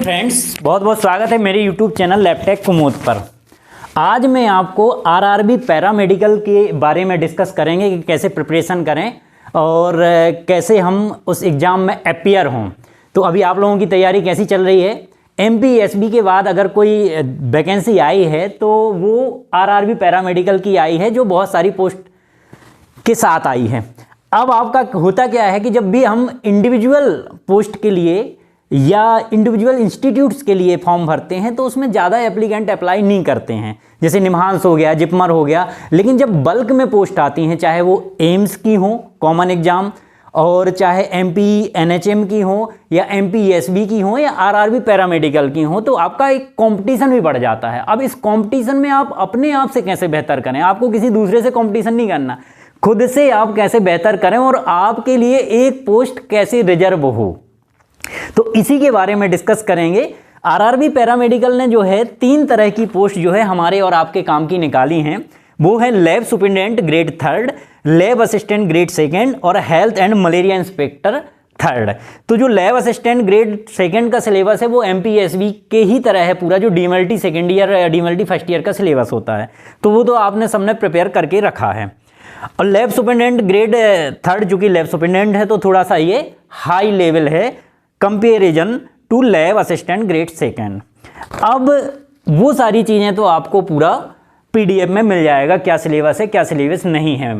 Friends, बहुत बहुत स्वागत है मेरे YouTube चैनल लैबटेक कुमोद पर। आज मैं आपको आरआरबी पैरामेडिकल के बारे में डिस्कस करेंगे कि कैसे प्रिपरेशन करें और कैसे हम उस एग्ज़ाम में अपीयर हों। तो अभी आप लोगों की तैयारी कैसी चल रही है? एमपीएसबी के बाद अगर कोई वैकेंसी आई है तो वो आरआरबी पैरामेडिकल की आई है, जो बहुत सारी पोस्ट के साथ आई है। अब आपका होता क्या है कि जब भी हम इंडिविजुअल पोस्ट के लिए या इंडिविजुअल इंस्टीट्यूट्स के लिए फॉर्म भरते हैं तो उसमें ज़्यादा एप्लीकेंट अप्लाई नहीं करते हैं, जैसे निम्हांस हो गया, जिपमर हो गया। लेकिन जब बल्क में पोस्ट आती हैं, चाहे वो एम्स की हो कॉमन एग्जाम, और चाहे एमपी एनएचएम की हो या एमपीएसबी की हो या आरआरबी पैरामेडिकल की हो, तो आपका एक कंपटीशन भी बढ़ जाता है। अब इस कंपटीशन में आप अपने आप से कैसे बेहतर करें? आपको किसी दूसरे से कंपटीशन नहीं करना, खुद से आप कैसे बेहतर करें और आपके लिए एक पोस्ट कैसे रिजर्व हो, तो इसी के बारे में डिस्कस करेंगे। आरआरबी पैरामेडिकल ने जो है 3 तरह की पोस्ट जो है हमारे और आपके काम की निकाली हैं। वो है lab superintendent grade 3, lab assistant grade 2 और हेल्थ एंड मलेरिया इंस्पेक्टर 3। तो जो लैब असिस्टेंट ग्रेड 2 का सिलेबस है वो एमपीएसबी के ही तरह है पूरा, जो डीएमएलटी सेकेंड ईयर या डीएमएलटी फर्स्ट ईयर का सिलेबस होता है, तो वो तो आपने सबने प्रिपेयर करके रखा है। और लैब सुपरिटेंडेंट ग्रेड 3 जो कि लैब सुपरिटेंडेंट है, तो थोड़ा सा ये हाई लेवल है comparison to lab assistant grade 2। अब वो सारी चीज़ें तो आपको पूरा पीडीएफ में मिल जाएगा, क्या सिलेबस है क्या सिलेबस नहीं है।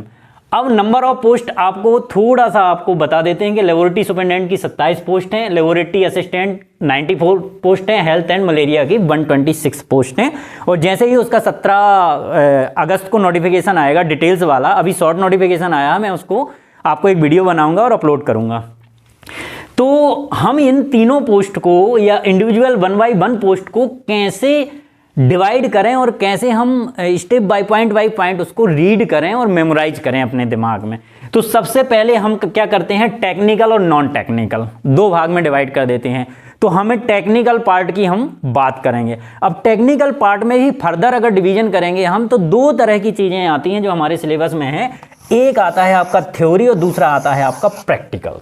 अब नंबर ऑफ पोस्ट आपको थोड़ा सा आपको बता देते हैं कि लेबोरेटरी सुपरिटेंडेंट की 27 पोस्ट हैं, लेबोरेटरी असिस्टेंट 94 पोस्ट हैं, हेल्थ एंड मलेरिया की 126 पोस्ट हैं। और जैसे ही उसका 17 अगस्त को नोटिफिकेशन आएगा डिटेल्स वाला, अभी शॉर्ट नोटिफिकेशन आया, मैं उसको आपको एक वीडियो बनाऊंगा और अपलोड करूंगा। तो हम इन तीनों पोस्ट को या इंडिविजुअल 1 बाई 1 पोस्ट को कैसे डिवाइड करें और कैसे हम स्टेप बाय पॉइंट उसको रीड करें और मेमोराइज करें अपने दिमाग में। तो सबसे पहले हम क्या करते हैं, टेक्निकल और नॉन टेक्निकल 2 भाग में डिवाइड कर देते हैं। तो हमें टेक्निकल पार्ट की हम बात करेंगे। अब टेक्निकल पार्ट में भी फर्दर अगर डिवीजन करेंगे हम, तो 2 तरह की चीज़ें आती हैं जो हमारे सिलेबस में है। एक आता है आपका थ्योरी और दूसरा आता है आपका प्रैक्टिकल।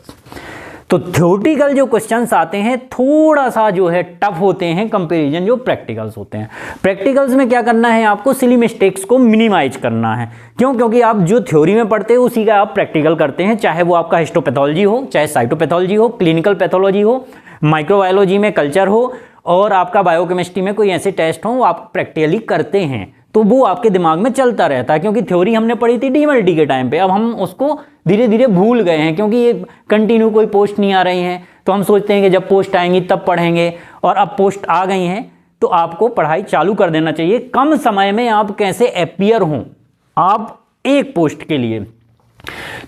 तो थ्योरेटिकल जो क्वेश्चंस आते हैं थोड़ा सा जो है टफ होते हैं कंपैरिजन जो प्रैक्टिकल्स होते हैं। प्रैक्टिकल्स में क्या करना है, आपको सिली मिस्टेक्स को मिनिमाइज करना है। क्यों? क्योंकि आप जो थ्योरी में पढ़ते हो उसी का आप प्रैक्टिकल करते हैं, चाहे वो आपका हिस्टोपैथोलॉजी हो, चाहे साइटोपैथोलॉजी हो, क्लिनिकल पैथोलॉजी हो, माइक्रोबायोलॉजी में कल्चर हो, और आपका बायोकेमिस्ट्री में कोई ऐसे टेस्ट हो, वो आप प्रैक्टिकली करते हैं। तो वो आपके दिमाग में चलता रहता है, क्योंकि थ्योरी हमने पढ़ी थी डीएमएलटी के टाइम पे। अब हम उसको धीरे धीरे भूल गए हैं, क्योंकि ये कंटिन्यू कोई पोस्ट नहीं आ रही हैं, तो हम सोचते हैं कि जब पोस्ट आएंगी तब पढ़ेंगे, और अब पोस्ट आ गई हैं तो आपको पढ़ाई चालू कर देना चाहिए। कम समय में आप कैसे अपीयर हों आप एक पोस्ट के लिए।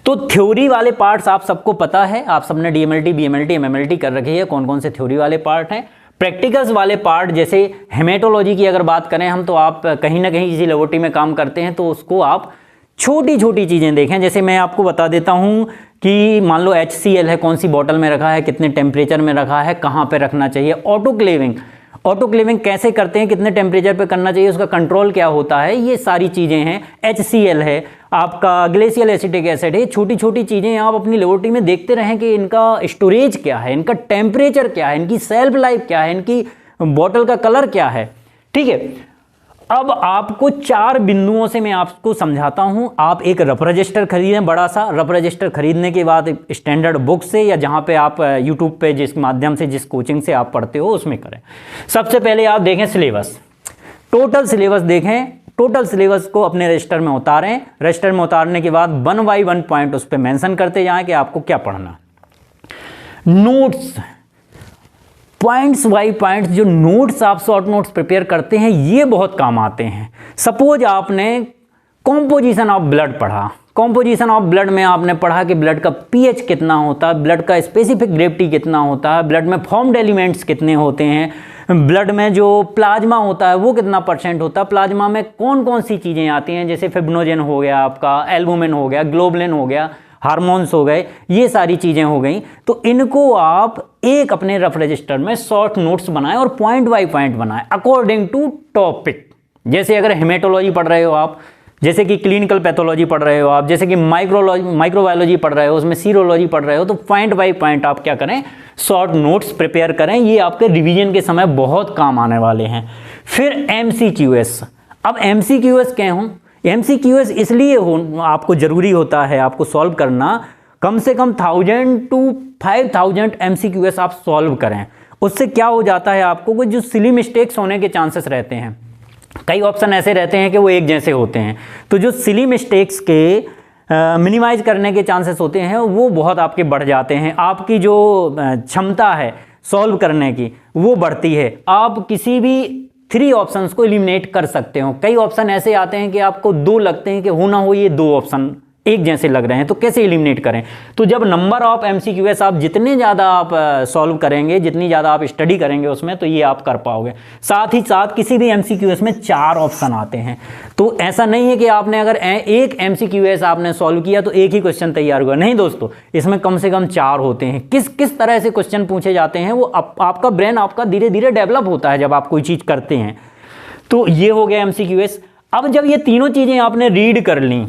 तो थ्योरी वाले पार्ट्स आप सबको पता है, आप सबने डीएमएलटी, बीएमएलटी, एमएमएलटी कर रखी है, कौन कौन से थ्योरी वाले पार्ट हैं। प्रैक्टिकल्स वाले पार्ट, जैसे हेमेटोलॉजी की अगर बात करें हम, तो आप कहीं ना कहीं किसी लेबोरेटरी में काम करते हैं, तो उसको आप छोटी छोटी चीज़ें देखें। जैसे मैं आपको बता देता हूं कि मान लो HCl है, कौन सी बॉटल में रखा है, कितने टेम्परेचर में रखा है, कहाँ पे रखना चाहिए। ऑटोक्लेविंग कैसे करते हैं, कितने टेम्परेचर पे करना चाहिए, उसका कंट्रोल क्या होता है, ये सारी चीज़ें हैं। HCl है आपका, ग्लेशियल एसिटिक एसिड है। छोटी छोटी चीज़ें आप अपनी लेबोरेटरी में देखते रहें कि इनका स्टोरेज क्या है, इनका टेम्परेचर क्या है, इनकी सेल्फ लाइफ क्या है, इनकी बॉटल का कलर क्या है। ठीक है, अब आपको 4 बिंदुओं से मैं आपको समझाता हूं। आप एक रफ रजिस्टर खरीदें, बड़ा सा रफ रजिस्टर खरीदने के बाद स्टैंडर्ड बुक से या जहां पे आप यूट्यूब पे जिस माध्यम से, जिस कोचिंग से आप पढ़ते हो उसमें करें। सबसे पहले आप देखें सिलेबस, टोटल सिलेबस देखें। टोटल सिलेबस को अपने रजिस्टर में उतारें। रजिस्टर में उतारने के बाद 1 बाई 1 पॉइंट उस पर मेंशन करते जाएं कि आपको क्या पढ़ना। नोट्स, पॉइंट्स बाई पॉइंट्स, जो नोट्स आप शॉर्ट नोट्स प्रिपेयर करते हैं, ये बहुत काम आते हैं। सपोज आपने कॉम्पोजिशन ऑफ ब्लड पढ़ा, कॉम्पोजिशन ऑफ ब्लड में आपने पढ़ा कि ब्लड का पीएच कितना होता है, ब्लड का स्पेसिफिक ग्रेविटी कितना होता है, ब्लड में फॉर्म्ड एलिमेंट्स कितने होते हैं, ब्लड में जो प्लाज्मा होता है वो कितना % होता है, प्लाज्मा में कौन कौन सी चीज़ें आती हैं, जैसे फिब्रिनोजन हो गया, आपका एल्बुमिन हो गया, ग्लोबुलिन हो गया, हार्मोन्स हो गए, ये सारी चीज़ें हो गई। तो इनको आप एक अपने रफ रजिस्टर में शॉर्ट नोट्स बनाएं और पॉइंट बाय पॉइंट बनाएं अकॉर्डिंग टू टॉपिक। जैसे अगर हेमेटोलॉजी पढ़ रहे हो आप, जैसे कि क्लिनिकल पैथोलॉजी पढ़ रहे हो आप, जैसे कि माइक्रोबायोलॉजी पढ़ रहे हो, उसमें सीरोलॉजी पढ़ रहे हो, तो पॉइंट बाय पॉइंट आप क्या करें, शॉर्ट नोट्स प्रिपेयर करें। ये आपके रिवीजन के समय बहुत काम आने वाले हैं। फिर MCQS। अब MCQS क्या हूँ, MCQS इसलिए आपको ज़रूरी होता है आपको सॉल्व करना, कम से कम 1000 to 5000 MCQS आप सॉल्व करें। उससे क्या हो जाता है, आपको कुछ जो सिली मिस्टेक्स होने के चांसेस रहते हैं, कई ऑप्शन ऐसे रहते हैं कि वो एक जैसे होते हैं, तो जो सिली मिस्टेक्स के मिनिमाइज करने के चांसेस होते हैं वो बहुत आपके बढ़ जाते हैं। आपकी जो क्षमता है सॉल्व करने की वो बढ़ती है। आप किसी भी 3 ऑप्शंस को एलिमिनेट कर सकते हो। कई ऑप्शन ऐसे आते हैं कि आपको 2 लगते हैं कि हो ना हो ये 2 ऑप्शन एक जैसे लग रहे हैं, तो कैसे एलिमिनेट करें। तो जब नंबर ऑफ MCQS आप जितने ज़्यादा आप सॉल्व करेंगे, जितनी ज़्यादा आप स्टडी करेंगे उसमें, तो ये आप कर पाओगे। साथ ही साथ किसी भी MCQS में 4 ऑप्शन आते हैं, तो ऐसा नहीं है कि आपने अगर एक MCQS आपने सॉल्व किया तो एक ही क्वेश्चन तैयार हुआ, नहीं दोस्तों, इसमें कम से कम 4 होते हैं। किस तरह से क्वेश्चन पूछे जाते हैं वो आपका ब्रेन आपका धीरे धीरे डेवलप होता है जब आप कोई चीज़ करते हैं। तो ये हो गया MCQS। अब जब ये तीनों चीज़ें आपने रीड कर ली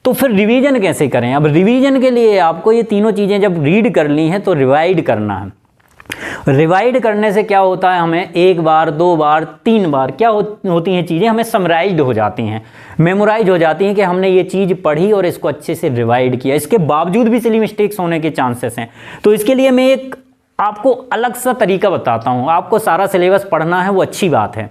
तो फिर रिवीजन कैसे करें। अब रिवीजन के लिए आपको ये तीनों चीज़ें जब रीड कर ली हैं तो रिवाइड करना है। रिवाइड करने से क्या होता है, हमें 1 बार 2 बार 3 बार क्या होती हैं चीज़ें, हमें समराइज्ड हो जाती हैं, मेमोराइज हो जाती हैं कि हमने ये चीज़ पढ़ी और इसको अच्छे से रिवाइड किया। इसके बावजूद भी सिली मिस्टेक्स होने के चांसेस हैं। तो इसके लिए मैं एक आपको अलग सा तरीका बताता हूँ। आपको सारा सिलेबस पढ़ना है वो अच्छी बात है,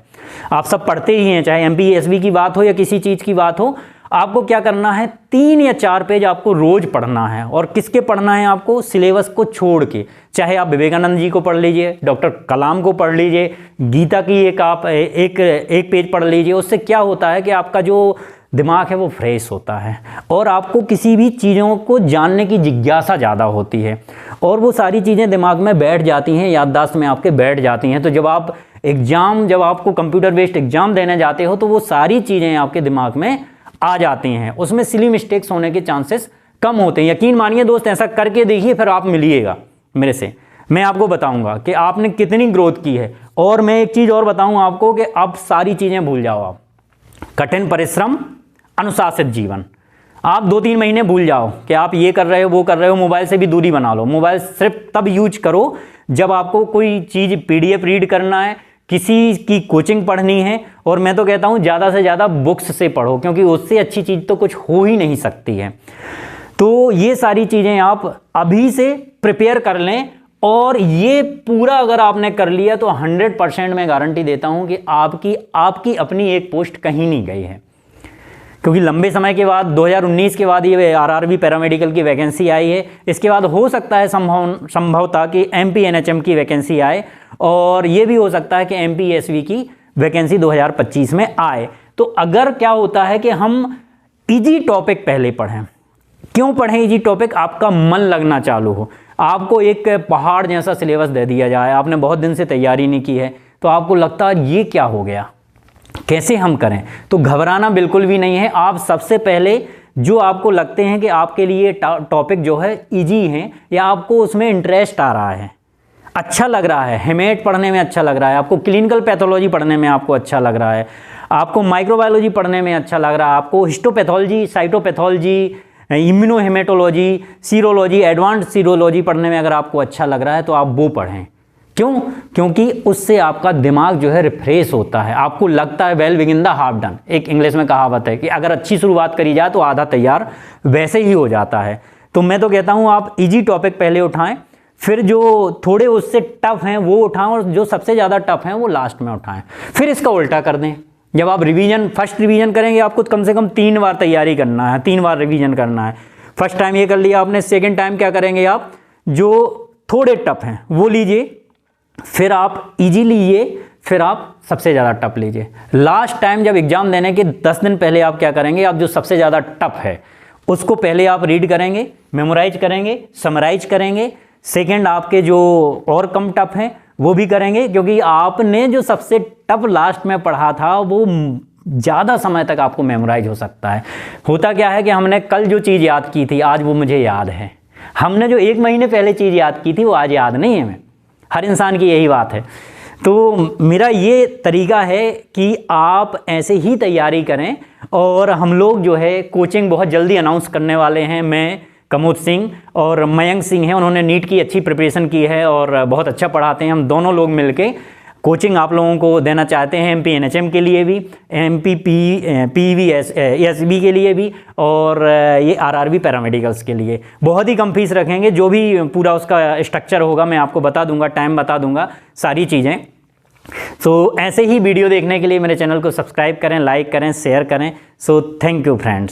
आप सब पढ़ते ही हैं, चाहे MPSB की बात हो या किसी चीज़ की बात हो। आपको क्या करना है, 3 या 4 पेज आपको रोज पढ़ना है। और किसके पढ़ना है, आपको सिलेबस को छोड़ के, चाहे आप विवेकानंद जी को पढ़ लीजिए, डॉक्टर कलाम को पढ़ लीजिए, गीता की एक पेज पढ़ लीजिए। उससे क्या होता है कि आपका जो दिमाग है वो फ्रेश होता है और आपको किसी भी चीज़ों को जानने की जिज्ञासा ज़्यादा होती है और वो सारी चीज़ें दिमाग में बैठ जाती हैं, याददाश्त में आपके बैठ जाती हैं। तो जब आपको कंप्यूटर बेस्ड एग्जाम देने जाते हो तो वो सारी चीज़ें आपके दिमाग में आ जाती हैं, उसमें सिली मिस्टेक्स होने के चांसेस कम होते हैं। यकीन मानिए दोस्त, ऐसा करके देखिए, फिर आप मिलिएगा मेरे से, मैं आपको बताऊंगा कि आपने कितनी ग्रोथ की है। और मैं एक चीज़ और बताऊंगा आपको कि अब सारी चीज़ें भूल जाओ आप, कठिन परिश्रम, अनुशासित जीवन, आप 2-3 महीने भूल जाओ कि आप ये कर रहे हो वो कर रहे हो। मोबाइल से भी दूरी बना लो। मोबाइल सिर्फ तब यूज करो जब आपको कोई चीज़ PDF रीड करना है, किसी की कोचिंग पढ़नी है, और मैं तो कहता हूँ ज़्यादा से ज़्यादा बुक्स से पढ़ो, क्योंकि उससे अच्छी चीज़ तो कुछ हो ही नहीं सकती है। तो ये सारी चीज़ें आप अभी से प्रिपेयर कर लें, और ये पूरा अगर आपने कर लिया तो 100% मैं गारंटी देता हूँ कि आपकी अपनी एक पोस्ट कहीं नहीं गई है। क्योंकि लंबे समय के बाद 2019 के बाद ये RRB पैरामेडिकल की वैकेंसी आई है। इसके बाद हो सकता है संभवतः कि MP NHM की वैकेंसी आए, और ये भी हो सकता है कि MPSV की वैकेंसी 2025 में आए। तो अगर क्या होता है कि हम इजी टॉपिक पहले पढ़ें। क्यों पढ़ें इजी टॉपिक? आपका मन लगना चालू हो। आपको एक पहाड़ जैसा सिलेबस दे दिया जाए, आपने बहुत दिन से तैयारी नहीं की है, तो आपको लगता है ये क्या हो गया, कैसे हम करें। तो घबराना बिल्कुल भी नहीं है। आप सबसे पहले जो आपको लगते हैं कि आपके लिए टॉपिक जो है इजी है, या आपको उसमें इंटरेस्ट आ रहा है, अच्छा लग रहा है, हेमेट पढ़ने में अच्छा लग रहा है, आपको क्लिनिकल पैथोलॉजी पढ़ने में आपको अच्छा लग रहा है, आपको माइक्रोबायोलॉजी पढ़ने में अच्छा लग रहा है, आपको histopathology, cytopathology, immunohaematology, serology, advance serology पढ़ने में अगर आपको अच्छा लग रहा है तो आप वो पढ़ें। क्यों? क्योंकि उससे आपका दिमाग जो है रिफ्रेश होता है। आपको लगता है well begin the half done. एक इंग्लिश में कहावत है कि अगर अच्छी शुरुआत करी जाए तो आधा तैयार वैसे ही हो जाता है। तो मैं तो कहता हूँ आप इजी टॉपिक पहले उठाएं, फिर जो थोड़े उससे टफ हैं वो उठाएं, और जो सबसे ज़्यादा टफ हैं वो लास्ट में उठाएं। फिर इसका उल्टा कर दें। जब आप फर्स्ट रिवीजन करेंगे, आपको कम से कम 3 बार तैयारी करना है, 3 बार रिवीजन करना है। फर्स्ट टाइम ये कर लिया आपने, सेकेंड टाइम क्या करेंगे, आप जो थोड़े टफ हैं वो लीजिए, फिर आप इजी लीजिए, फिर आप सबसे ज़्यादा टफ लीजिए। लास्ट टाइम जब एग्ज़ाम देने के 10 दिन पहले आप क्या करेंगे, आप जो सबसे ज़्यादा टफ है उसको पहले आप रीड करेंगे, मेमोराइज करेंगे, समराइज करेंगे। सेकंड आपके जो और कम टफ हैं वो भी करेंगे, क्योंकि आपने जो सबसे टफ लास्ट में पढ़ा था वो ज़्यादा समय तक आपको मेमोराइज हो सकता है। होता क्या है कि हमने कल जो चीज़ याद की थी आज वो मुझे याद है, हमने जो 1 महीने पहले चीज़ याद की थी वो आज याद नहीं है हमें। हर इंसान की यही बात है। तो मेरा ये तरीका है कि आप ऐसे ही तैयारी करें, और हम लोग जो है कोचिंग बहुत जल्दी अनाउंस करने वाले हैं। मैं, कमोद सिंह और मयंक सिंह हैं, उन्होंने नीट की अच्छी प्रिपरेशन की है और बहुत अच्छा पढ़ाते हैं। हम दोनों लोग मिलके कोचिंग आप लोगों को देना चाहते हैं, MP NHM के लिए भी, MP PVSB के लिए भी, और ये RRB पैरामेडिकल्स के लिए। बहुत ही कम फीस रखेंगे, जो भी पूरा उसका स्ट्रक्चर होगा मैं आपको बता दूंगा, टाइम बता दूंगा, सारी चीज़ें। सो ऐसे ही वीडियो देखने के लिए मेरे चैनल को सब्सक्राइब करें, लाइक करें, शेयर करें। So thank you friends.